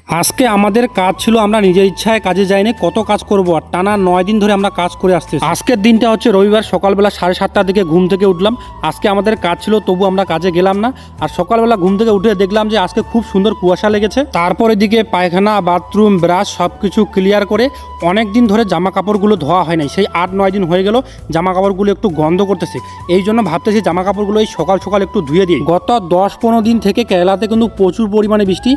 আজকে আমাদের কাজ ছিল, আমরা নিজের ইচ্ছায় কাজে যাইনি, কত কাজ করব আর টানা 9 দিন ধরে আমরা কাজ করে আসতেছি। আজকের দিনটা হচ্ছে রবিবার, সকালবেলা 7:30টার দিকে ঘুম থেকে উঠলাম। আজকে আমাদের কাজ ছিল, তবু আমরা কাজে গেলাম না। আর সকালবেলা ঘুম থেকে উঠে দেখলাম যে আজকে খুব সুন্দর কুয়াশা লেগেছে। তারপর এদিকে পায়খানা, বাথরুম, ব্রাশ সব কিছু ক্লিয়ার করে অনেক দিন ধরে জামা কাপড়গুলো ধোয়া হয় নাই, সেই 8-9 দিন হয়ে গেল। জামা কাপড়গুলো একটু গন্ধ করতেছে, এই জন্য ভাবতেছি জামা কাপড়গুলো এই সকাল সকাল একটু ধুয়ে দিই। গত 10-15 দিন থেকে কেরালাতে কিন্তু প্রচুর পরিমাণে বৃষ্টি,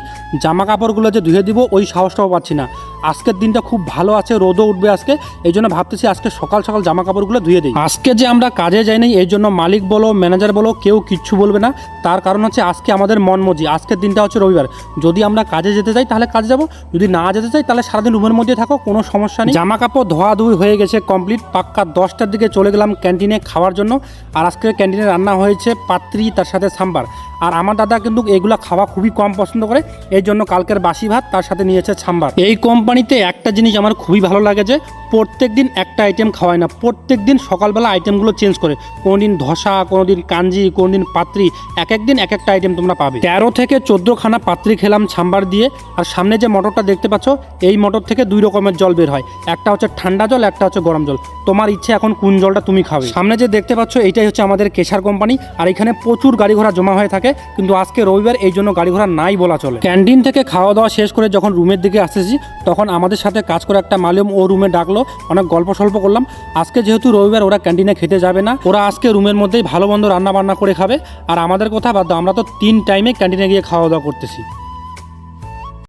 জামা কাপড়গুলো যে ধুয়ে দিব ওই সাহসটাও পাচ্ছি না। আজকের দিনটা খুব ভালো আছে, রোদও উঠবে আজকে, এই জন্য ভাবতেছি আজকে সকাল সকাল জামা কাপড়গুলো ধুয়ে দিই। আজকে যে আমরা কাজে যাইনি এই জন্য মালিক বলো, ম্যানেজার বলো, কেউ কিচ্ছু বলবে না। তার কারণ হচ্ছে আজকে আমাদের মনমর্জি, আজকের দিনটা হচ্ছে রবিবার। যদি আমরা কাজে যেতে চাই তাহলে কাজে যাবো, যদি না যেতে চাই তাহলে সারাদিন রুমের মধ্যে থাকো, কোনো সমস্যা নেই। জামা কাপড় ধোয়াধুয়ি হয়ে গেছে কমপ্লিট। পাক্কা 10টার দিকে চলে গেলাম ক্যান্টিনে খাওয়ার জন্য। আর আজকে ক্যান্টিনে রান্না হয়েছে পাত্রি, তার সাথে সাম্বার। আর আমার দাদা কিন্তু এগুলা খাওয়া খুবই কম পছন্দ করে, এই জন্য কালকের বাসি ভাত তার সাথে নিয়েছে সাম্বার। এই কোম্পানিতে একটা জিনিস আমার খুবই ভালো লাগে যে প্রত্যেক দিন একটা আইটেম খাওয়ায় না, প্রত্যেক দিন সকালবেলা আইটেমগুলো চেঞ্জ করে। কোনো দিন ধসা, কোনো দিন কাঞ্জি, কোনো দিন পাত্রি, এক দিন এক একটা আইটেম তোমরা পাবে। 13 থেকে 14 খানা পাত্রি খেলাম সাম্বার দিয়ে। আর সামনে যে মোটরটা দেখতে পাচ্ছ, এই মোটর থেকে 2 রকমের জল বের হয়, একটা হচ্ছে ঠান্ডা জল, একটা হচ্ছে গরম জল। তোমার ইচ্ছে এখন কোন জলটা তুমি খাবে। সামনে যে দেখতে পাচ্ছ এইটাই হচ্ছে আমাদের কেশার কোম্পানি। আর এখানে প্রচুর গাড়ি ঘোড়া জমা হয়ে থাকে, কিন্তু আজকে রবিবার এই জন্য গাড়ি ঘোড়া নাই বলা চলে। ক্যান্টিন থেকে খাওয়া দাওয়া শেষ করে যখন রুমের দিকে আসতেছি, তখন আমাদের সাথে কাজ করে একটা মালিম ও রুমে ডাকলো, অনেক গল্প সল্প করলাম। আজকে যেহেতু রবিবার ওরা ক্যান্টিনে খেতে যাবে না, ওরা আজকে রুমের মধ্যেই ভালো মন্দ রান্না বান্না করে খাবে। আর আমাদের কথা বাদ দাও, আমরা তো 3 টাইমে ক্যান্টিনে গিয়ে খাওয়া দাওয়া করতেছি।